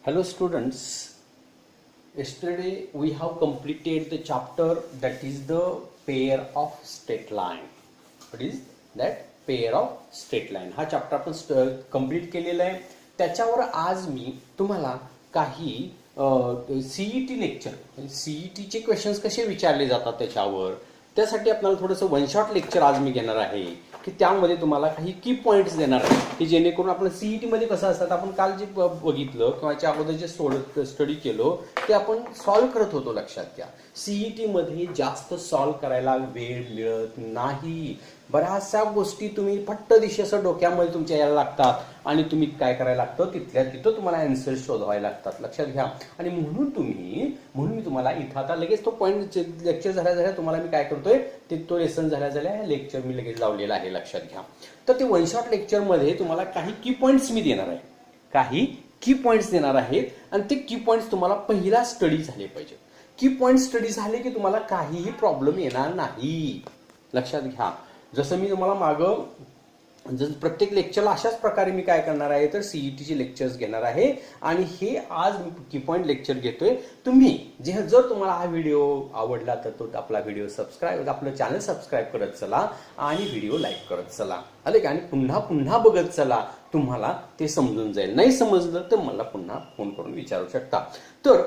Hello students, yesterday we have completed the chapter that is the pair of straight line. What is that? Pair of straight line. हा chapter आपण complete केलेला आहे. त्याच्यावर आज मी तुम्हाला काही सीईटी लेक्चर, सीईटीचे क्वेश्चन्स कसे विचारले जातात त्याच्यावर, त्यासाठी आपल्याला थोडंसं वन शॉट लेक्चर आज मी घेणार आहे की त्यामध्ये तुम्हाला काही की पॉईंट्स देणार आहे की जेणेकरून आपण सीईटी मध्ये कसं असतात, आपण काल जे बघितलं किंवा त्या अगोदर जे स्टडी केलो ते आपण सॉल्व्ह करत होतो. लक्षात घ्या, सीईटी मध्ये जास्त सॉल्व्ह करायला वेळ मिळत नाही. बऱ्याचशा गोष्टी तुम्ही फट्ट दिशेचं डोक्यामध्ये तुमच्या यायला लागतात आणि तुम्ही काय करायला लागतं, तिथल्या तिथं तुम्हाला आन्सर शोधायला लागतात. लक्षात घ्या. आणि म्हणून मी तुम्हाला इथं आता लगेच तो पॉईंट लेक्चर झाल्या तुम्हाला मी काय करतोय ते तो लेसन झाल्या लेक्चर मी लगेच लावलेला आहे. लक्षात घ्या. तर ते वन शॉट लेक्चर मध्ये तुम्हाला काही की पॉईंट्स मी देणार आहे, काही की पॉईंट्स देणार आहेत आणि ते की पॉईंट्स तुम्हाला पहिला स्टडी झाले पाहिजे. की पॉईंट स्टडी झाले की तुम्हाला काहीही प्रॉब्लेम येणार नाही. लक्षात घ्या. जसं मी तुम्हाला मागं प्रत्येक लेक्चरला अशाच प्रकारे मी काय करणार आहे तर सीईटीचे लेक्चर्स घेणार आहे आणि हे आज मी की पॉईंट लेक्चर घेतोय. तुम्ही जर तुम्हाला हा व्हिडिओ आवडला तर तो आपला व्हिडिओ आपलं चॅनल सबस्क्राईब करत चला आणि व्हिडिओ लाईक करत चला. आले का? आणि पुन्हा पुन्हा बघत चला, तुम्हाला ते समजून जाईल. नाही समजलं तर मला पुन्हा फोन करून विचारू शकता तर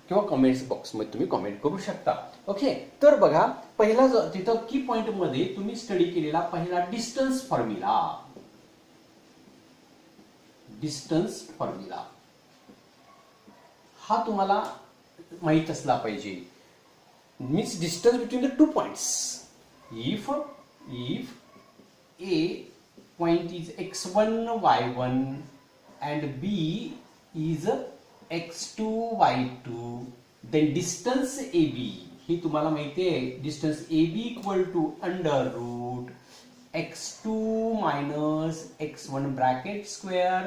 किंवा कमेंट्स बॉक्समध्ये तुम्ही कमेंट करू शकता. ओके. तर बघा, पहिला तिथं की पॉइंट मध्ये तुम्ही स्टडी केलेला पहिला डिस्टन्स फॉर्म्युला. डिस्टन्स फॉर्म्युला हा तुम्हाला माहित असला पाहिजे. Means distance between the two points. If A point is x1 y1 and b is x2 y2, then distance AB ही तुम्हाला माहिती आहे. Distance AB equal to under root x2 minus x1 bracket square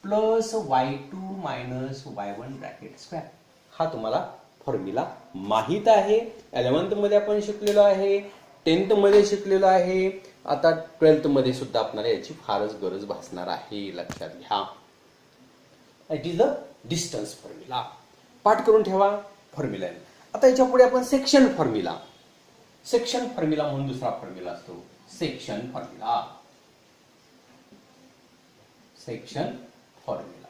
plus y2 minus y1 bracket square. हा तुम्हाला formula माहित आहे. 11th मध्ये आपण शिकलेलो आहे, 10th मध्ये शिकलेलो आहे, आता 12th मध्ये सुद्धा आपल्याला याची फारच गरज भासणार आहे. लक्षात घ्या. It is the distance formula. पाठ करून ठेवा फॉर्म्युला. आता याच्या पुढे आपण सेक्शन फॉर्म्युला. सेक्शन फॉर्म्युला म्हणून दुसरा फॉर्म्युला असतो सेक्शन फॉर्म्युला. Section formula.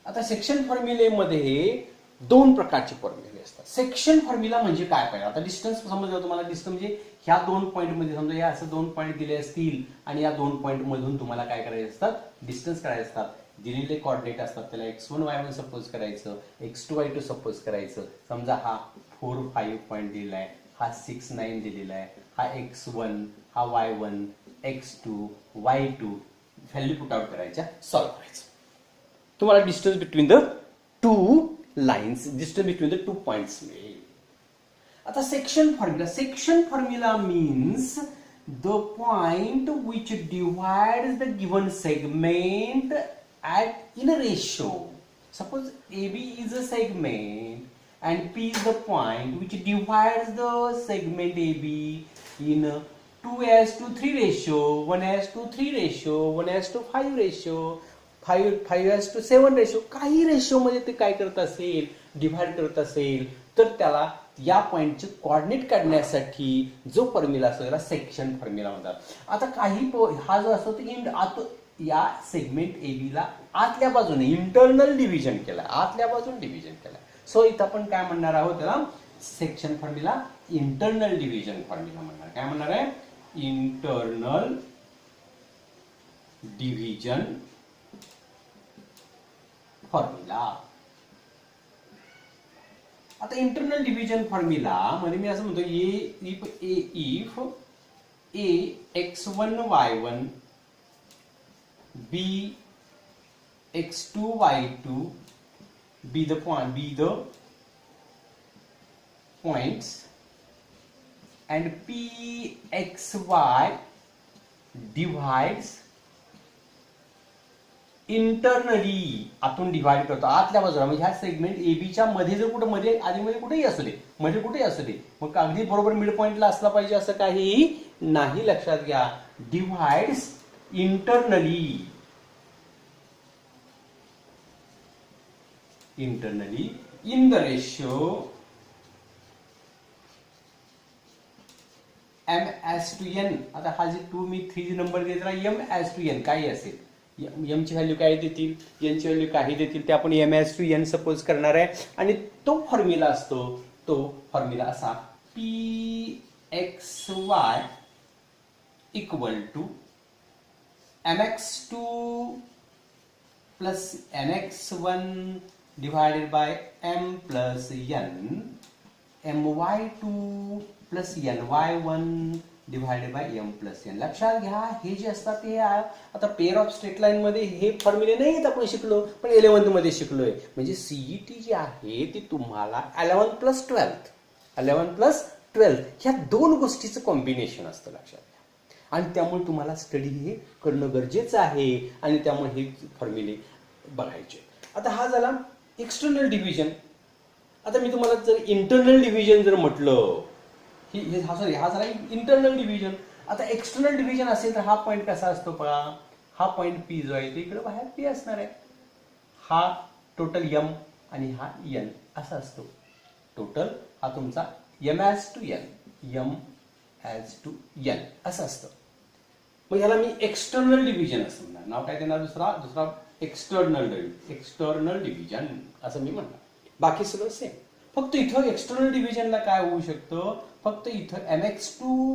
आता सेक्शन फॉर्म्युलेमध्ये दोन प्रकारचे फॉर्म्युले असतात. सेक्शन फॉर्म्युला म्हणजे काय पाहिजे. आता डिस्टन्स समजलं तुम्हाला. डिस्टन्स म्हणजे ह्या दोन पॉईंट मध्ये समजा या असं दोन पॉईंट दिले असतील आणि या दोन पॉईंट मधून तुम्हाला काय करायचे असतात, डिस्टन्स करायचे असतात. दिलेले कोऑर्डिनेट असतात त्याला x1 y1 सपोज करायचं, x2 y2 सपोज करायचं. समजा हा 4 5 पॉईंट दिलेला आहे, हा 6 9 दिलेला आहे, हा x1 हा y1 x2 y2 value put out करायच्या, सॉल्व्ह करायचं. तुम्हाला distance between the two lines, distance between the two points मिळेल. आता section formula means the point which divides the given segment in a ratio. Suppose AB is a segment and P is the point which divides the segment AB in 2:3 ratio, 1:3 ratio, 1:5 ratio, 5:7 ratio. काही ratio मध्ये ते काय करत असेल, divide करत असेल तर त्याला या पॉइंटचे कोऑर्डिनेट काढण्यासाठी जो फॉर्म्युला असतो त्याला सेक्शन फॉर्म्युला म्हणतात. आता काही हा जो असतो तो या सेगमेंट AB ला आतल्या बाजूने इंटरनल डिव्हिजन केला, आतल्या बाजूने डिव्हिजन केला. सो इथं आपण काय म्हणणार आहोत त्याला section formula internal division formula म्हणणार. काय म्हणणार आहे? Internal division formula. आता इंटरनल डिव्हिजन फॉर्म्युला मध्ये मी असं म्हणतो if A x1 y1 b x2 y2 be the points and p xy divides internally. आतून डिव्हाइड करतो आतल्या बाजूला. म्हणजे ह्या सेगमेंट एबीच्या मध्ये जर कुठे मध्ये आधीमध्ये कुठेही असू दे, मध्ये कुठेही असू दे, मग अगदी बरोबर मिड पॉइंटला असला पाहिजे असं काही नाही. लक्षात घ्या. डिव्हाइड्स internally internally in the ratio m as to n. आता हा जे 2 मी 3 नंबर देत राहा m as to n काही असेल, m ची व्हॅल्यू काय देतील, n ची व्हॅल्यू काही देतील, ते आपण m as to n suppose करणार आहे. आणि तो फॉर्म्युला असतो, तो फॉर्म्युला असा pxy equal to mx2 plus mx1 divided by m plus n, my2 plus ny1 divided by m plus n. लक्षात घ्या, हे जे असतात ते आता पेअर ऑफ स्ट्रेट लाईन मध्ये हे फॉर्म्युले नाहीत आपण शिकलो, पण 11th मध्ये शिकलोय. म्हणजे सीईटी जी आहे ती तुम्हाला 11 प्लस 12 ह्या दोन गोष्टीचं कॉम्बिनेशन असतं, लक्षात घ्या. आणि त्यामुळे तुम्हाला स्टडी हे करणं गरजेचं आहे आणि त्यामुळे हे फॉर्म्युले बघायचे. आता हा झाला एक्सटर्नल डिव्हिजन. आता मी तुम्हाला जर इंटरनल डिव्हिजन जर म्हटलं, हा झाला इंटरनल डिव्हिजन. आता एक्सटर्नल डिव्हिजन असेल तर हा पॉईंट कसा असतो पहा, हा पॉईंट पी जो आहे तो इकडे बाहेर पी असणार आहे. हा टोटल एम आणि हा एन असा असतो. टोटल हा तुमचा एम ॲज टू एन असं असतं. मग ह्याला मी एक्सटर्नल डिव्हिजन असं म्हणणार. नाव काय देणार दुसरा एक्सटर्नल डिव्हिजन असं मी म्हणणार. बाकी सगळं सेम. फक्त इथं एक्सटर्नल डिव्हिजनला काय होऊ शकतं, फक्त इथं mx2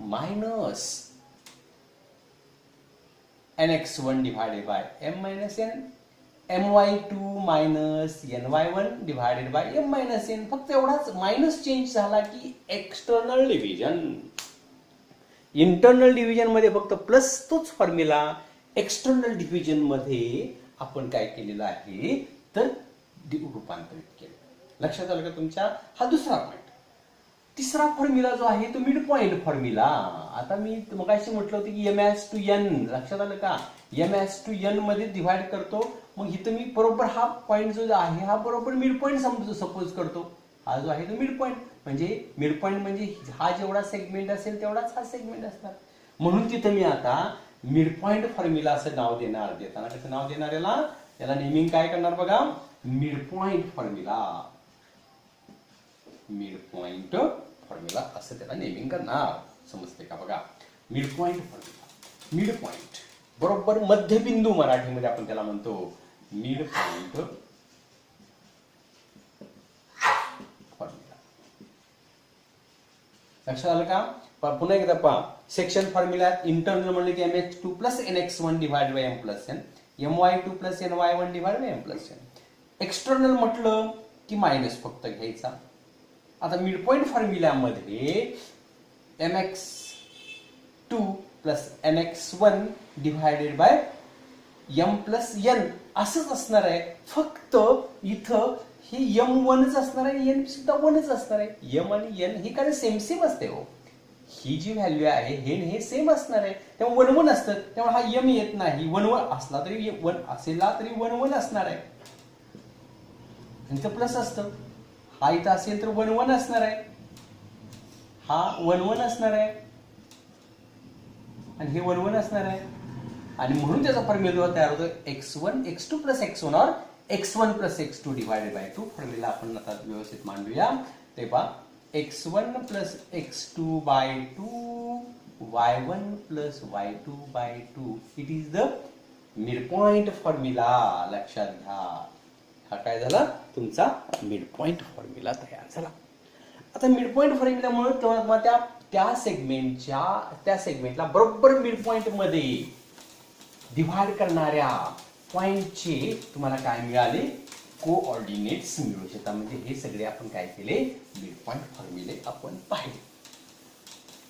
minus nx1 divided by m minus n, my2 minus ny1 divided by m minus n. फक्त एवढाच मायनस चेंज झाला की एक्सटर्नल डिव्हिजन. इंटरनल डिव्हिजन मध्ये फक्त प्लस तोच फॉर्म्युला. एक्सटर्नल डिव्हिजन मध्ये आपण काय केलेलं आहे तर रूपांतरित केलं. लक्षात आलं का तुमच्या? हा दुसरा पॉईंट. तिसरा फॉर्म्युला जो आहे तो मिड पॉइंट फॉर्म्युला. आता मी मगाशी म्हटलं होतं की m as to n, लक्षात आलं का? m as to n मध्ये डिव्हाइड करतो. मग इथं मी बरोबर हा पॉईंट जो आहे हा बरोबर मिड पॉइंट सपोज करतो. हा जो आहे तो मिड पॉइंट. म्हणजे मिड पॉइंट म्हणजे हा जेवढा सेगमेंट असेल तेवढाच हा सेगमेंट असणार. म्हणून तिथं मी आता मिड पॉइंट फॉर्म्युला असं नाव देणार. देताना कसं नाव देणार याला नेमिंग काय करणार बघा, mid point formula. Mid point formula असं त्याला नेमिंग करणार. समजते का बघा? Mid point formula. Mid point बरोबर मध्यबिंदू मराठीमध्ये आपण त्याला म्हणतो मिड पॉइंट फॉर्म्युला. लक्षात आलं का? पुन्हा एकदा पहा. सेक्शन फॉर्म्युला इंटरनल म्हणले की mx2 plus nx1 divide by m plus n, my2 plus ny1 divide by m plus n. External म्हटलं की मायनस फक्त घ्यायचा. आता मिड पॉइंट फॉर्म्युल्यामध्ये mx2 plus nx1 divided by m plus n असंच असणार आहे. फक्त इथं हे m1च असणार आहे, n सुद्धा 1च असणार आहे. m आणि n हे काय सेम असते हो. ही जी व्हॅल्यू आहे हे सेम असणार आहे. त्यामुळे 1 1 असतं. त्यामुळे हा m येत नाही. 1 1 असला तरी 1 असेला तरी 1 1 असणार आहे. इथं प्लस असतं. हा इथं असेल तर 1 1 असणार आहे. हा 1 1 असणार आहे आणि हे 1 1 असणार आहे. आणि म्हणून त्याचा फॉर्म्युला तयार होतो x1 x2 प्लस x1 और x1 plus x2 divided by 2. Formula आपण आता व्यवस्थित मांडूया. ते पहा x1 plus x2 by 2 y1 plus y2 by 2. It is the mid point formula. लक्षात घ्या. हा काय झाला तुमचा मिड पॉइंट फॉर्म्युला तयार झाला. आता मिड पॉइंट फॉर्म्युल्यामुळे तेव्हा त्या सेगमेंटला बरोबर मिड पॉइंट मध्ये डिव्हाइड करणाऱ्या पॉइंटचे तुम्हाला काय मिळाले, कोऑर्डिनेट्स मिळू शकतात. म्हणजे हे सगळे आपण काय केले, मिड पॉइंट फॉर्म्युले आपण पाहिले.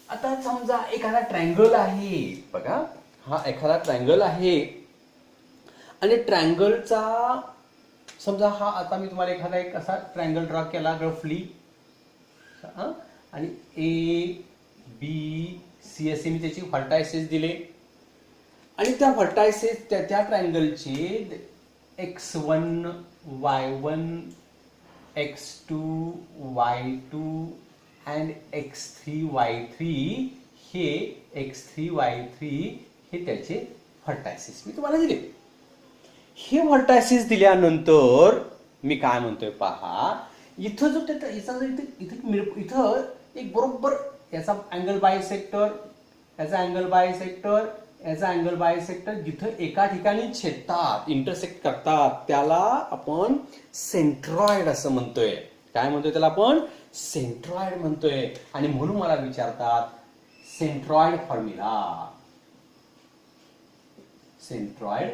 आता समजा एखादा ट्रायंगल आहे बघा. हा एखादा ट्रायंगल आहे आणि ट्रायंगलचा समजा हा आता मी तुम्हाला एखादा एक असा ट्रायंगल ड्रॉ केला रफली आणि ए बी सी असे मी त्याची व्हर्टायसेस दिले आणि त्या व्हर्टायसेस त्या ट्रायंगलचे x1 y1 x2 y2 and x3 y3 हे x3 y3 हे त्याचे व्हर्टायसेस मी तुम्हाला दिले. हे व्हर्टायसेस दिल्यानंतर मी काय म्हणतोय पहा, इथं जो इथं एक बरोबर याचा अँगल बायसेक्टर, याचा अँगल बायसेक्टर, याचा अँगल बायसेक्टर जिथं एका ठिकाणी छेदतात, इंटरसेक्ट करतात, त्याला आपण सेंट्रॉइड असं म्हणतोय. काय म्हणतोय त्याला आपण? सेंट्रॉइड म्हणतोय. आणि म्हणून मला विचारतात सेंट्रॉइड फॉर्म्युला. Centroid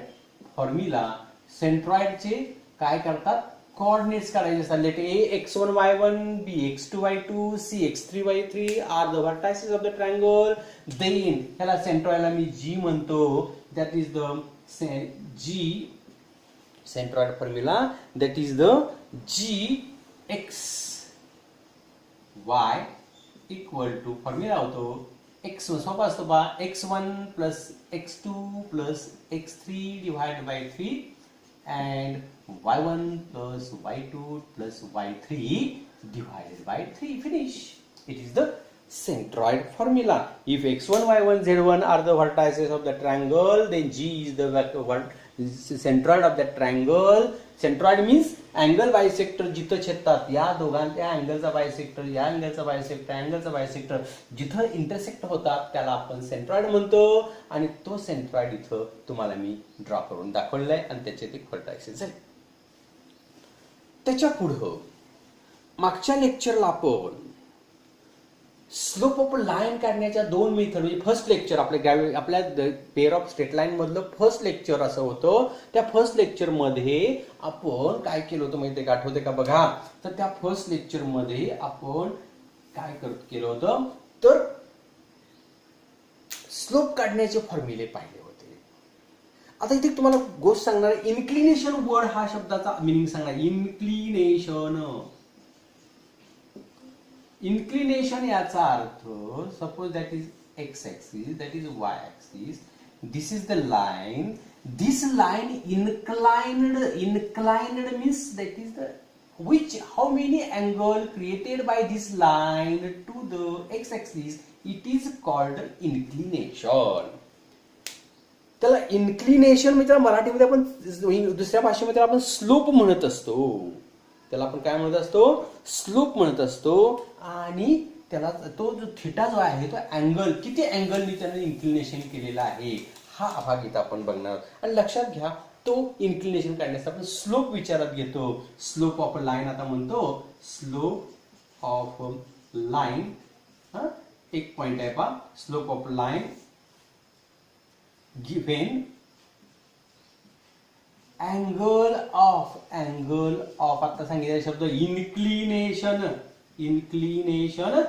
formula. सेंट्रॉइडचे काय करतात? कोऑर्डिनेट्स काढायचे असतात. Let a x1 y1, b x2 y2, c x3 y3 are the vertices of the triangle. Then ह्याला सेंट्रॉइडला मी जी म्हणतो. That is the G centroid formula. That is the G x y equal to formula होतो x सोपा असतो बा, x1 plus x2 plus x3 divide by 3 and y1 plus y2 plus y3 divided by 3. Finish. It is the centroid formula. If x1, y1, z1 are the vertices of the triangle, then G is the centroid of that triangle. Centroid means angle bisector जिथं छेदतात या दोघांच्या अँगलचा bisector, या अँगलचा bisector, अँगलचा bisector जिथं intersect होतात त्याला आपण centroid म्हणतो. आणि तो सेंट्रॉइड इथं तुम्हाला मी ड्रॉ करून दाखवलाय आणि त्याचे ते व्हर्टायसेस झाले. त्याच्या पुढं मागच्या लेक्चरला आपण स्लोप ऑफ लाईन काढण्याच्या दोन मेथड, म्हणजे फर्स्ट लेक्चर आपल्या पेअर ऑफ स्ट्रेट लाईन मधलं फर्स्ट लेक्चर असं होतं. त्या फर्स्ट लेक्चर मध्ये आपण काय केलं होतं माहितीये का? आठवते का बघा? तर त्या फर्स्ट लेक्चर मध्ये आपण काय केलं होतं, तर स्लोप काढण्याचे फॉर्म्युले पाहिले होते. आता इथे तुम्हाला गोष्ट सांगणार, इन्क्लिनेशन वर्ड हा शब्दाचा मिनिंग सांगणार. इन्क्लिनेशन. इन्क्लिनेशन याचा अर्थ, suppose that is x axis, that is why axis, this is the line, this line inclined means that is the how many angle created by this line to the x axis, it is called inclination. त्याला inclination म्हणजे मराठीमध्ये आपण, दुसऱ्या भाषेमध्ये आपण slope म्हणत असतो. त्याला आपण काय म्हणत असतो? स्लोप म्हणत असतो. आणि त्याला तो जो थिटा जो आहे तो अँगल, किती अँगलनी त्याने इन्क्लिनेशन केलेला आहे हा भाग इथं आपण बघणार. आणि लक्षात घ्या, तो इन्क्लिनेशन काढण्यासाठी आपण स्लोप विचारात घेतो. स्लोप ऑफ लाईन आता म्हणतो, स्लोप ऑफ लाईन. एक पॉइंट आहे पहा, slope of line given angle of आता सांगितलेला शब्द inclination. Inclination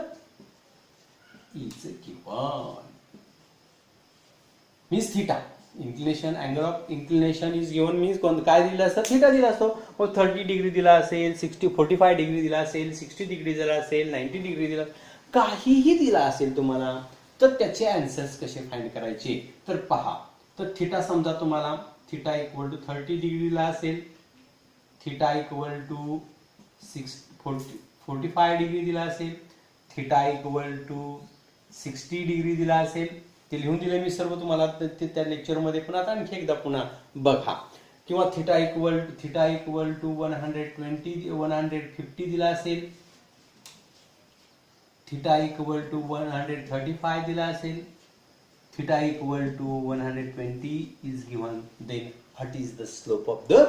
is given means theta. Inclination, angle of inclination is given means काय दिलं असतं? थिटा दिला असतो. 30 डिग्री दिला असेल, 45 डिग्री दिला असेल, 60 डिग्री दिला असेल, 90 डिग्री दिला, काहीही दिला असेल तुम्हाला, तर त्याचे आन्सर्स कसे फाइंड करायचे तर पहा. तर थिटा समजा तुम्हाला थिटा इक्वल टू 30 डिग्रीला असेल, थिटा इक्वल टू 45 डिग्री दिला असेल, थिटा इक्वल टू 60 डिग्री दिला असेल. ते लिहून दिले मी सर्व तुम्हाला त्या लेक्चरमध्ये, पण आता आणखी एकदा पुन्हा बघा. किंवा थिटा इक्वल टू 150 दिला असेल, थिटा इक्वल टू 135 दिला असेल, theta equal to 120 is given. Then what is the slope of the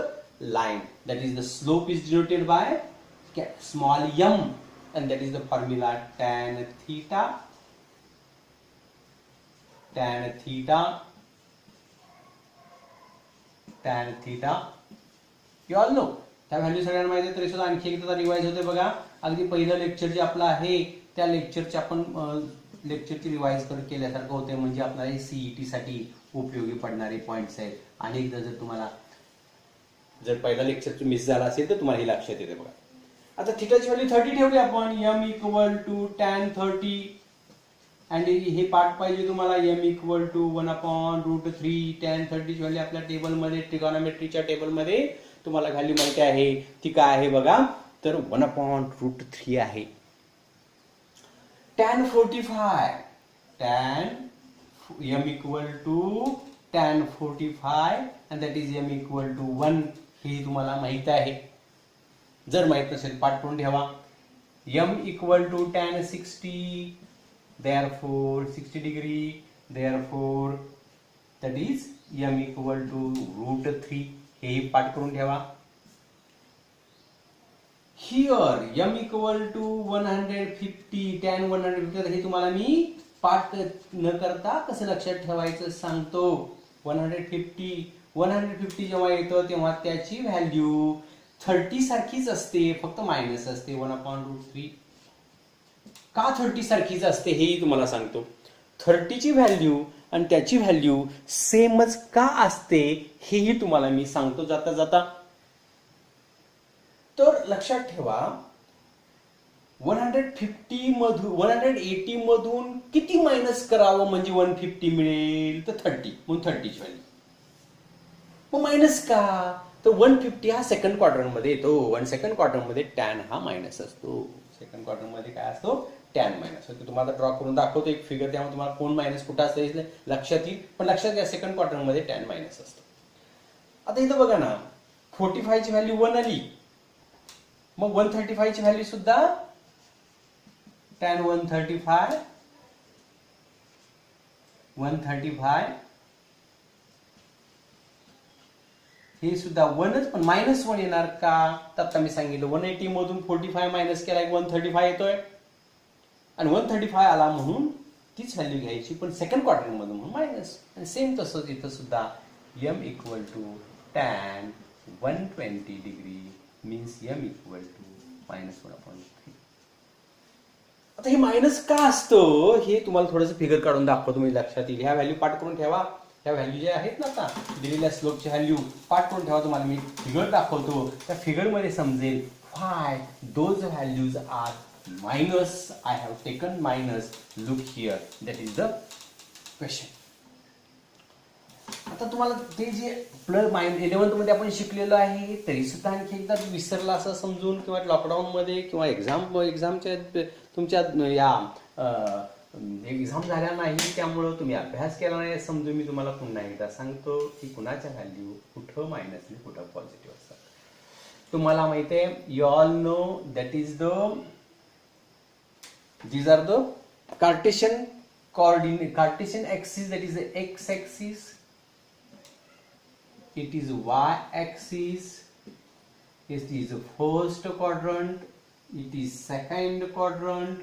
line? That is, the slope is denoted by small m, and that is the formula tan theta. You all know त्या value सगळ्यांना माहिती आहे. तरी सुद्धा आणखी एकदा revise होते बघा. अगदी पहिलं लेक्चर जे आपलं आहे त्या लेक्चरचे आपण लेक्चरची रिवाइज केल्यासारखं होते. म्हणजे आपल्याला सीईटी साठी उपयोगी पडणारे पॉइंट्स आहेत. आणि एकदा जर तुम्हाला जर पहिला लेक्चर मिस झाला असेल तर तुम्हाला हे लक्षात येते बघा. आता थिटाची व्हॅल्यू 30 ठेवली आपण, m इक्वल टू tan 30. आणि हे पार्ट पाहिजे तुम्हाला, m इक्वल टू 1/√3. tan 30 ची व्हॅल्यू आपल्या टेबलमध्ये, ट्रिगोनोमेट्रीच्या टेबलमध्ये तुम्हाला व्हॅल्यू माहिती आहे. ती काय आहे बघा, तर 1/√3 आहे. tan 45, m equal to tan 45 and that is m equal to 1. हे तुम्हाला माहित आहे. जर माहित नसेल पाठ करून ठेवा. m equal to tan 60, therefore 60 degree, therefore that is m equal to √3. हेही पाठ करून ठेवा. Here m equal to 150, tan 150, हे तुम्हाला मी पाठ न करता कसं लक्षात ठेवायचं सांगतो. 150 जेव्हा येतं तेव्हा त्याची व्हॅल्यू 30 सारखीच असते, फक्त मायनस असते 1/√3. का 30 सारखीच असते हेही तुम्हाला सांगतो. 30 ची व्हॅल्यू आणि त्याची व्हॅल्यू सेमच का असते हेही तुम्हाला मी सांगतो जाता जाता. तर लक्षात ठेवा 180 मधून किती मायनस करावं म्हणजे 150 मिळेल, तर 30, म्हणून 30 ची व्हॅल्यू. मग मायनस का, तर 150 हा सेकंड क्वाड्रंटमध्ये येतो आणि सेकंड क्वाड्रंटमध्ये टॅन हा मायनस असतो. सेकंड क्वाड्रंटमध्ये काय असतो, टॅन मायनस असतो. तुम्हाला ड्रॉ करून दाखवतो एक फिगर, त्यामुळे तुम्हाला कोण मायनस कुठं असतं लक्षात येईल. पण लक्षात घ्या सेकंड क्वाड्रंटमध्ये टॅन मायनस असतो. आता इथं बघा ना 45 ची व्हॅल्यू 1 आली, मग 135 ची व्हॅल्यू सुद्धा tan 135 हे सुद्धा 1च, पण -1 येणार का, तर आता मी सांगितलं 180 मधून 45 मायनस केला 135 येतोय आणि 135 आला म्हणून तीच व्हॅल्यू घ्यायची, पण सेकंड क्वाड्रंट मधून म्हणून मायनस. आणि सेम तसंच इथं सुद्धा m equal to tan 120 degree means m equal to -1/3. आता हे मायनस का असतं हे तुम्हाला थोडंसं फिगर काढून दाखवतो, मी लक्षात येईल. ह्या व्हॅल्यू पाठ करून ठेवा. ह्या व्हॅल्यू ज्या आहेत ना आता दिलेल्या स्लोपची व्हॅल्यू पाठ करून ठेवा. तुम्हाला मी फिगर दाखवतो, त्या फिगरमध्ये समजेल why those values are minus. I have taken minus. Look here, that is the question. आता तुम्हाला ते जे +11th मध्ये आपण शिकलेलो आहे तरी सुद्धा आणखी एकदा विसरला असं समजून, किंवा लॉकडाऊन मध्ये किंवा एक्झामच्या तुमच्या या एक्झाम झाल्या नाही त्यामुळं तुम्ही अभ्यास केला नाही समजून मी तुम्हाला पुन्हा एकदा सांगतो की कुणाच्या व्हॅल्यू कुठं मायनस आणि कुठं पॉझिटिव्ह असतात. तुम्हाला माहिती आहे, you all know that is these are the Cartesian axis, that is the x axis, it is y axis, it is first quadrant, it is second quadrant,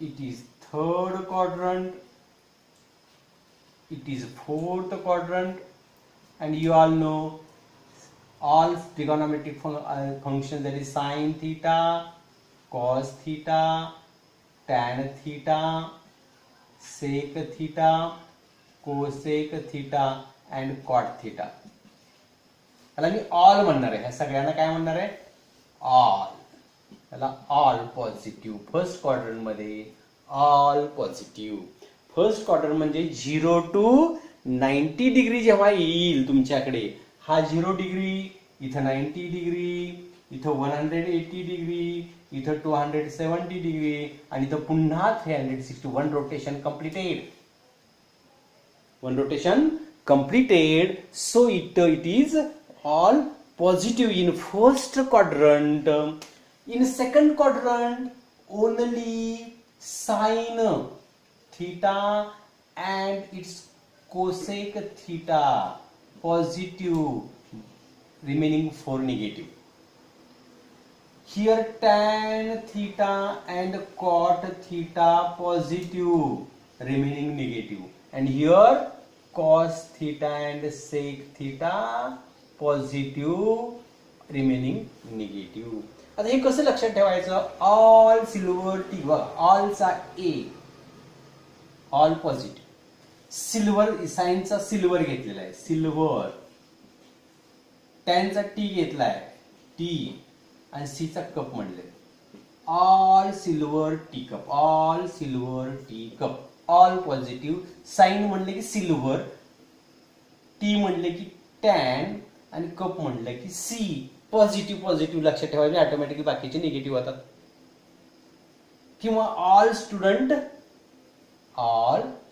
it is third quadrant, it is fourth quadrant, and you all know all trigonometric functions, that is sin theta, cos theta, tan theta, sec theta, cosec theta and cot theta. याला मी all म्हणणार आहे, ह्या सगळ्यांना काय म्हणणार आहे, all. याला all positive. First quadrant मध्ये ऑल पॉझिटिव्ह. फर्स्ट क्वाड्रंट म्हणजे 0 to 90 डिग्री जेव्हा येईल तुमच्याकडे, हा 0 डिग्री, इथं 90 डिग्री, इथं 180 डिग्री, इथं 270 डिग्री आणि इथं पुन्हा 360. One rotation completed. So it is all positive in first quadrant. In second quadrant only sin theta and its cosec theta positive, remaining 4 negative. Here tan theta and cot theta positive, remaining negative, and here cos theta and sec theta positive, remaining negative. आता हे कसं लक्षात ठेवायचं, all silver tea, ऑलचा A, all positive. Silver साइनचा silver घेतलेला आहे, silver. टॅनचा टी घेतलाय, टी, आणि सीचा कप म्हणले, all silver tea cup, all silver tea cup, all positive. Sine म्हणले की सिल्वर, टी म्हणले की टॅन आणि कप म्हणले की सी. पॉझिटिव्ह लक्षात ठेवायचे, ऑटोमॅटिकली बाकीचे निगेटिव्ह होतात. किंवा ऑल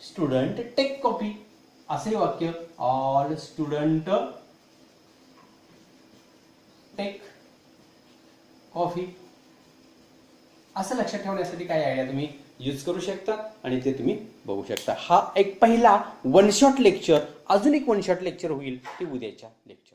स्टुडंट टेक कॉपी, असे वाक्य, ऑल स्टुडंट टेक कॉफी. असं लक्षात ठेवण्यासाठी काय आयडिया तुम्ही यूज करू शकता आणि ते तुम्ही बघू शकता. हा एक पहिला वन शॉट लेक्चर. अजून एक वन शॉट लेक्चर होईल ते उद्याच्या लेक्चर.